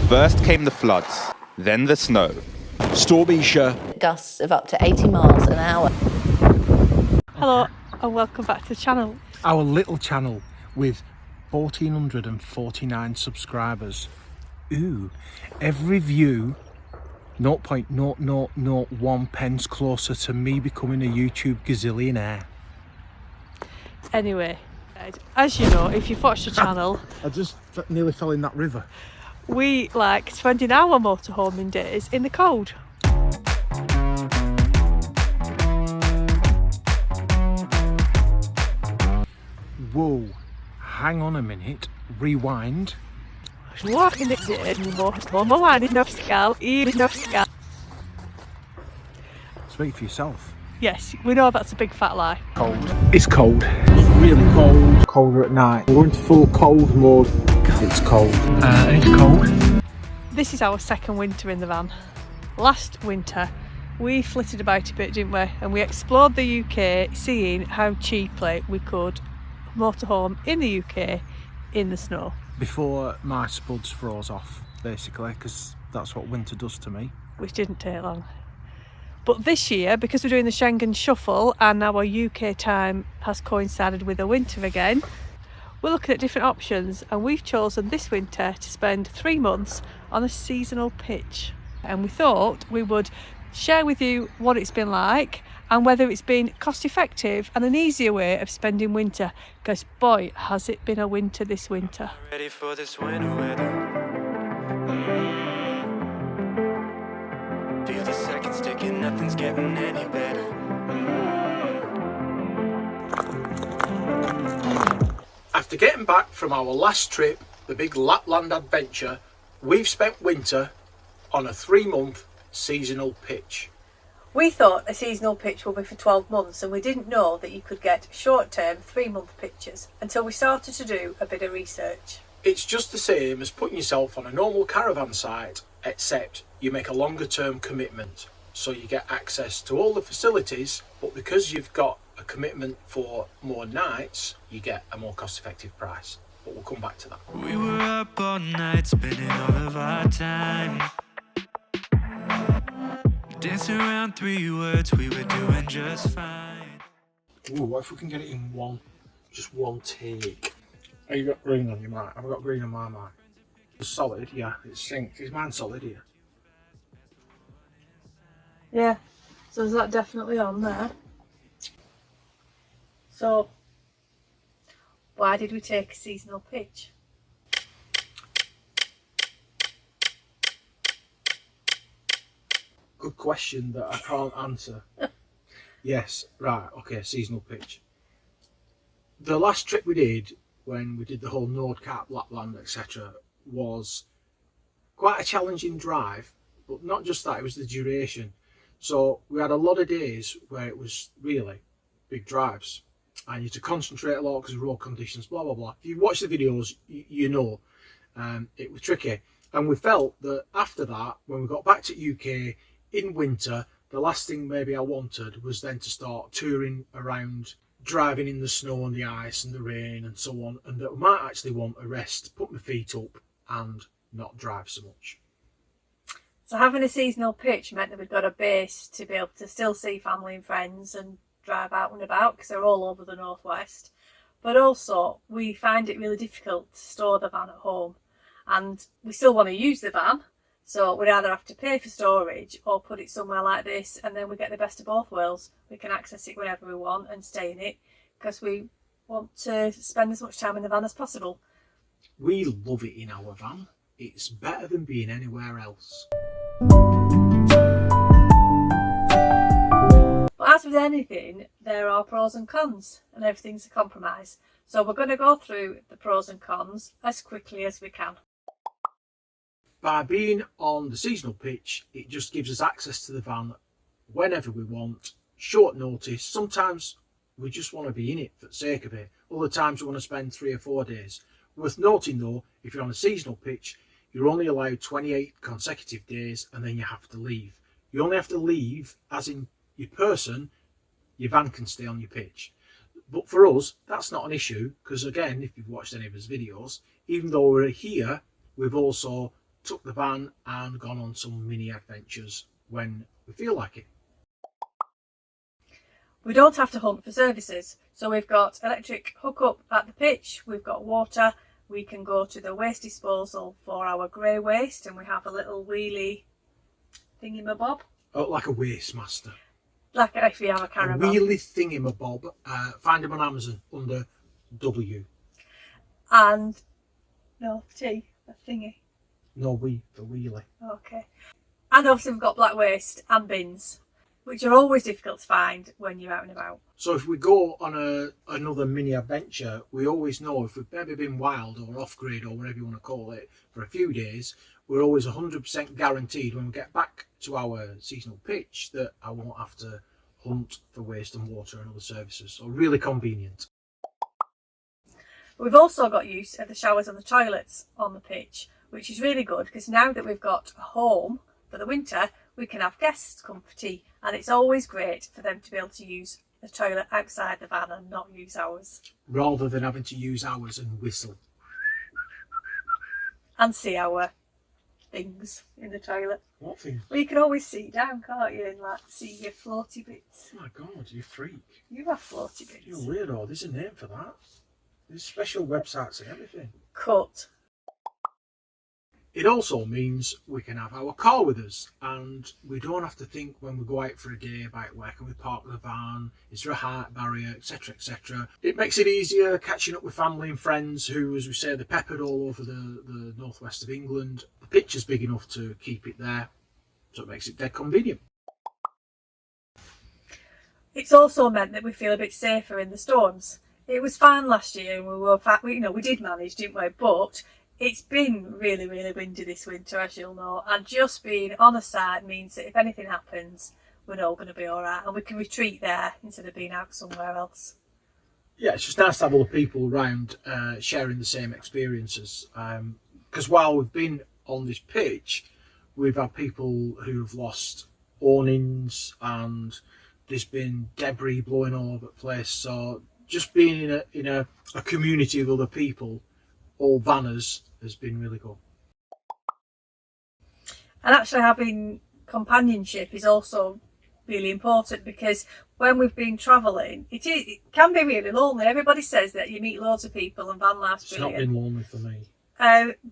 First came the floods, then the snow. Stormisha. Gusts of up to 80 miles an hour. Hello and welcome back to the channel. Our little channel with 1,449 subscribers. Ooh, every view 0.0001 pence closer to me becoming a YouTube gazillionaire. Anyway, as you know, if you've watched the channel, I just nearly fell in that river. we like spending our motorhoming days in the cold. Whoa, hang on a minute, rewind. Speak for yourself. Yes, we know that's a big fat lie. Cold. It's cold. It's really cold. Colder at night. We're into full cold mode. It's cold. And it's cold. This is our second winter in the van. Last winter, we flitted about a bit, didn't we? And we explored the UK, seeing how cheaply we could motorhome in the UK in the snow. Before my spuds froze off, basically, because that's what winter does to me. Which didn't take long. But this year, because we're doing the Schengen Shuffle and our UK time has coincided with the winter again, we're looking at different options, and we've chosen this winter to spend 3 months on a seasonal pitch. And we thought we would share with you what it's been like and whether it's been cost effective and an easier way of spending winter, because boy has it been a winter this winter. Ready for this winter weather. Feel the seconds ticking, nothing's getting any better. After getting back from our last trip, the big Lapland adventure, we've spent winter on a 3-month seasonal pitch. We thought a seasonal pitch would be for 12 months, and we didn't know that you could get short-term 3-month pitches until we started to do a bit of research. It's just the same as putting yourself on a normal caravan site, except you make a longer term commitment. So you get access to all the facilities, but because you've got a commitment for more nights, you get a more cost effective price. But we'll come back to that. We were up all night, spending all of our time. Dancing around 3 words, we were doing just fine. Ooh, what if we can get it in just one take? Have you got green on your mic? I've got green on my mic. It's solid, yeah, it's synced. Is mine solid here? Yeah, so is that definitely on there? So, why did we take a seasonal pitch? Good question that I can't answer. Yes, right, okay, seasonal pitch. The last trip we did, when we did the whole Nordkapp, Lapland, etc., was quite a challenging drive, but not just that, it was the duration. So we had a lot of days where it was really big drives, and you had to concentrate a lot because of road conditions, blah blah blah. If you watch the videos, you know it was tricky. And we felt that after that, when we got back to UK in winter, the last thing maybe I wanted was then to start touring around, driving in the snow and the ice and the rain and so on, and that we might actually want a rest, put my feet up and not drive so much. So having a seasonal pitch meant that we'd got a base to be able to still see family and friends and drive out and about, because they're all over the northwest. But also we find it really difficult to store the van at home, and we still want to use the van, so we'd either have to pay for storage or put it somewhere like this, and then we get the best of both worlds. We can access it whenever we want and stay in it, because we want to spend as much time in the van as possible. We love it in our van. It's better than being anywhere else. But as with anything, there are pros and cons, and everything's a compromise. So we're going to go through the pros and cons as quickly as we can. By being on the seasonal pitch, it just gives us access to the van whenever we want, short notice. Sometimes we just want to be in it for the sake of it. Other times we want to spend 3 or 4 days. Worth noting though, if you're on a seasonal pitch, you're only allowed 28 consecutive days and then you have to leave. You only have to leave, as in your person, your van can stay on your pitch. But for us, that's not an issue, because again, if you've watched any of his videos, even though we're here, we've also took the van and gone on some mini adventures when we feel like it. We don't have to hunt for services, so we've got electric hookup at the pitch, we've got water, we can go to the waste disposal for our grey waste, and we have a little wheelie thingamabob. Oh, like a waste master. Like if you have a A caravan. wheelie thingamabob. Find him on Amazon under W. And, no, T, a thingy. No, we for wheelie. Okay. And obviously we've got black waste and bins, which are always difficult to find when you're out and about. So if we go on another mini adventure, we always know if we've maybe been wild or off-grid or whatever you want to call it for a few days, we're always 100% guaranteed when we get back to our seasonal pitch that I won't have to hunt for waste and water and other services. So really convenient. We've also got use of the showers and the toilets on the pitch, which is really good because now that we've got a home for the winter, we can have guests come for tea, and it's always great for them to be able to use the toilet outside the van and not use ours. Rather than having to use ours and whistle. And see our things in the toilet. What thing? Well, you can always see down, can't you, and like see your floaty bits. Oh my God, you freak. You have floaty bits. You're a weirdo. There's a name for that. There's special websites and everything. Cut. It also means we can have our car with us, and we don't have to think when we go out for a day about where can we park the van, is there a height barrier, etc, etc. It makes it easier catching up with family and friends who, as we say, they're peppered all over the northwest of England. The pitch is big enough to keep it there, so it makes it dead convenient. It's also meant that we feel a bit safer in the storms. It was fine last year, and we did manage, didn't we? But it's been really, really windy this winter, as you'll know, and just being on a site means that if anything happens, we're all going to be all right, and we can retreat there instead of being out somewhere else. Yeah, it's just nice to have other people around sharing the same experiences. Because while we've been on this pitch, we've had people who've lost awnings, and there's been debris blowing all over the place. So just being in a community of other people, all vanners, has been really good. And actually having companionship is also really important, because when we've been travelling, it can be really lonely. Everybody says that you meet loads of people and van life's It's brilliant. not been lonely for me.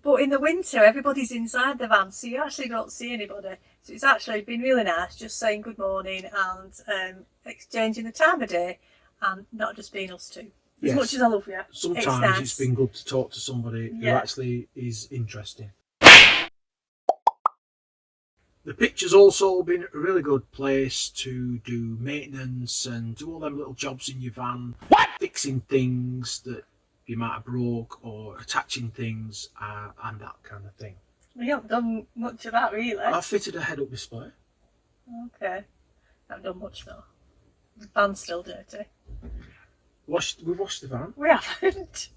But in the winter, everybody's inside the van, so you actually don't see anybody. So it's actually been really nice just saying good morning and exchanging the time of day, and not just being us two. As Yes. much as I love you, Sometimes nice. it's been good to talk to somebody who Yeah. actually is interesting. The pitch has also been a really good place to do maintenance and do all them little jobs in your van, fixing things that you might have broke or attaching things and that kind of thing. We haven't done much of that really. I fitted a head-up display. Okay. Haven't done much though. The van's still dirty. We've washed the van. We haven't.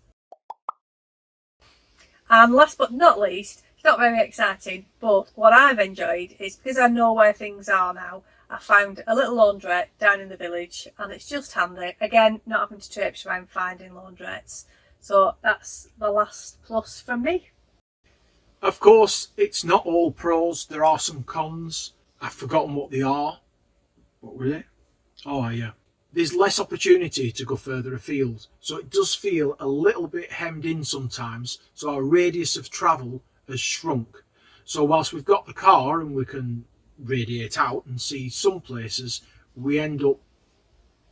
And last but not least, it's not very exciting, but what I've enjoyed is because I know where things are now, I found a little laundrette down in the village, and it's just handy. Again, not having to traipse around finding laundrettes. So that's the last plus from me. Of course, it's not all pros. There are some cons. I've forgotten what they are. What were they? Oh, yeah. There's less opportunity to go further afield, so it does feel a little bit hemmed in sometimes, so our radius of travel has shrunk. So whilst we've got the car and we can radiate out and see some places, we end up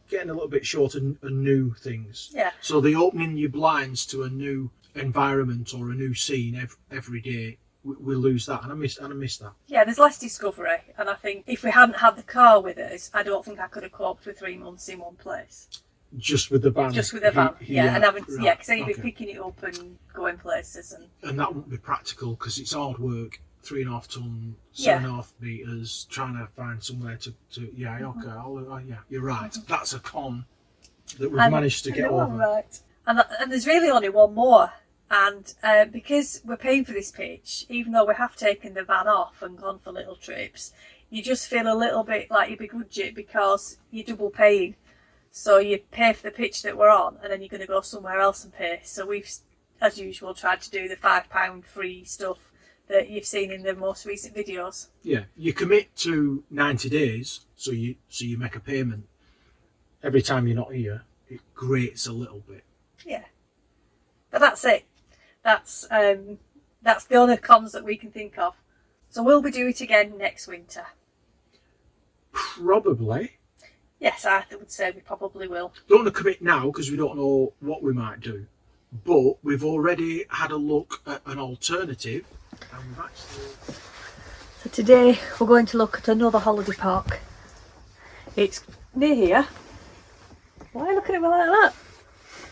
getting a little bit short of new things. Yeah. So the opening your blinds to a new environment or a new scene every day, we lose that, and I miss that. Yeah, there's less discovery, and I think if we hadn't had the car with us, I don't think I could have coped with 3 months in one place. Just with the van. Just with the van, yeah, and having right, because then you'd be okay. picking it up and going places, and that wouldn't be practical because it's hard work. 3.5 ton, Yeah. 7.5 meters, trying to find somewhere to yeah, okay, yeah, you're right. That's a con that we've managed to get over. Right. And there's really only one more. And because we're paying for this pitch, even though we have taken the van off and gone for little trips, you just feel a little bit like you begrudge it because you're double paying. So you pay for the pitch that we're on, and then you're going to go somewhere else and pay. So we've, as usual, tried to do the £5 free stuff that you've seen in the most recent videos. Yeah, you commit to 90 days, so you make a payment. Every time you're not here, it grates a little bit. Yeah, but that's it. That's the only cons that we can think of. So will we do it again next winter? Probably. Yes, I would say we probably will. Don't want to commit now because we don't know what we might do. But we've already had a look at an alternative, and we've actually... So today we're going to look at another holiday park. It's near here. Why are you looking at me like that?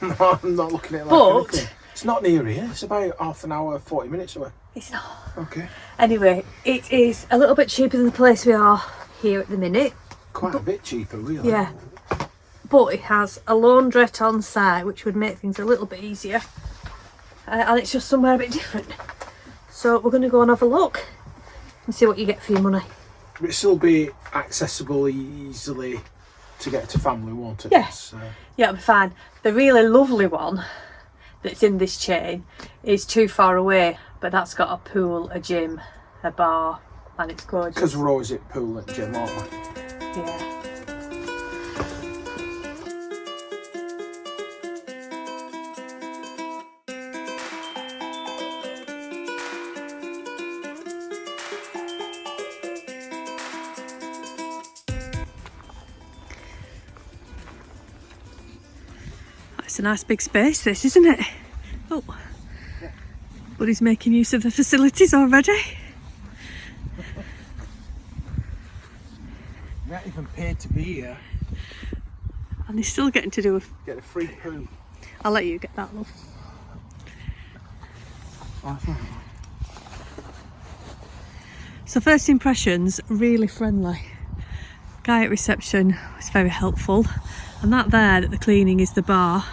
No, I'm not looking at it like But anything. It's not near here. It's about half an hour, 40 minutes away. it's not. Okay. Anyway, it is a little bit cheaper than the place we are here at the minute. Quite a bit cheaper, really. Yeah. But it has a laundrette on site, which would make things a little bit easier. And it's just somewhere a bit different. So we're going to go and have a look and see what you get for your money. But it'll still be accessible easily to get to family, won't it? Yeah. So, Yeah, it'll be fine. The really lovely one that's in this chain is too far away, but that's got a pool, a gym, a bar, and it's gorgeous. because we're always at pool and gym, aren't we? Yeah. It's a nice big space, this, isn't it? Oh, but he's making use of the facilities already. We haven't even paid to be here. And he's still getting to do a... Get a free poo. I'll let you get that, love. So first impressions, really friendly. Guy at reception was very helpful. And that there that they're cleaning is the bar.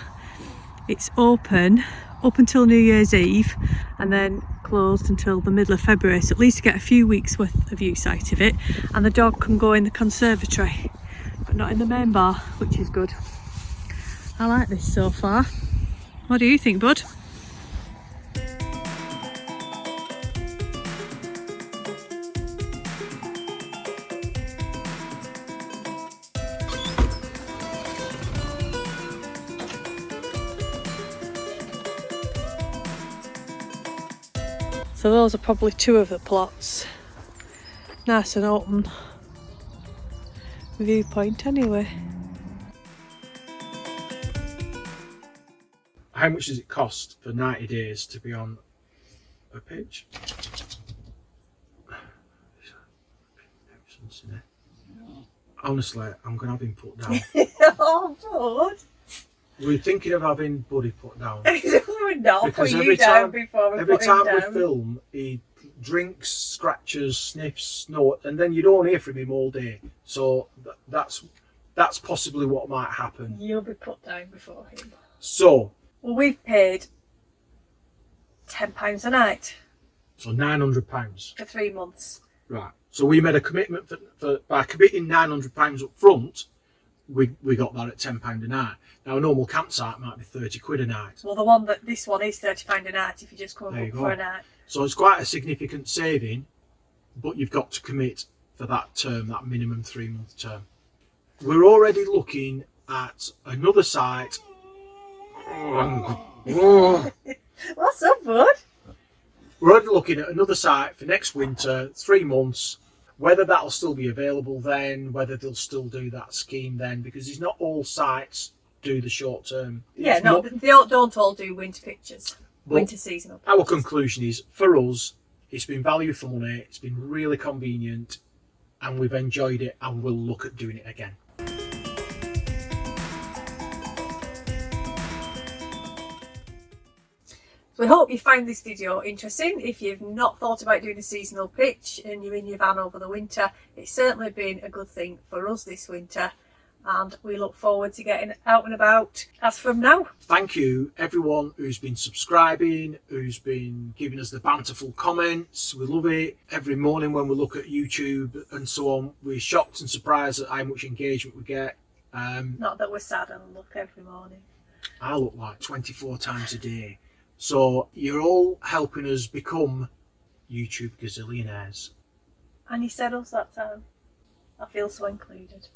It's open up until New Year's Eve and then closed until the middle of February, so at least you get a few weeks worth of use out of it. And the dog can go in the conservatory but not in the main bar, which is good. I like this so far. What do you think, bud? So those are probably two of the plots. Nice and open viewpoint anyway. How much does it cost for 90 days to be on a pitch? Honestly, I'm going to have him put down. Oh, God. We're thinking of having Buddy put down. We're not Because put every you down time- before we Every put him time we down. film, he drinks, scratches, sniffs, snorts, and then you don't hear from him all day. So that's possibly what might happen. You'll be put down before him. So Well, we've paid £10 a night £900. for 3 months. Right. So we made a commitment for by committing £900 up front. We got that at £10 a night. Now a normal campsite might be £30 a night. Well, this one is £30 a night if you just come There you up go. for a night. So it's quite a significant saving, but you've got to commit for that term, that minimum 3-month term. We're already looking at another site. What's up, bud? We're already looking at another site for next winter, 3 months. Whether that'll still be available then, whether they'll still do that scheme then, because it's not all sites do the short term. Yeah, It's no, not- they don't all do winter pictures. But Winter seasonal Our pictures. conclusion is, for us, it's been value for money, it's been really convenient, and we've enjoyed it, and we'll look at doing it again. So we hope you find this video interesting. If you've not thought about doing a seasonal pitch and you're in your van over the winter, it's certainly been a good thing for us this winter, and we look forward to getting out and about as from now. Thank you everyone who's been subscribing, who's been giving us the banterful comments. We love it. Every morning when we look at YouTube and so on, we're shocked and surprised at how much engagement we get. Not that we're sad and look every morning. I look like 24 times a day. So you're all helping us become YouTube gazillionaires. And you said us that time. I feel so included.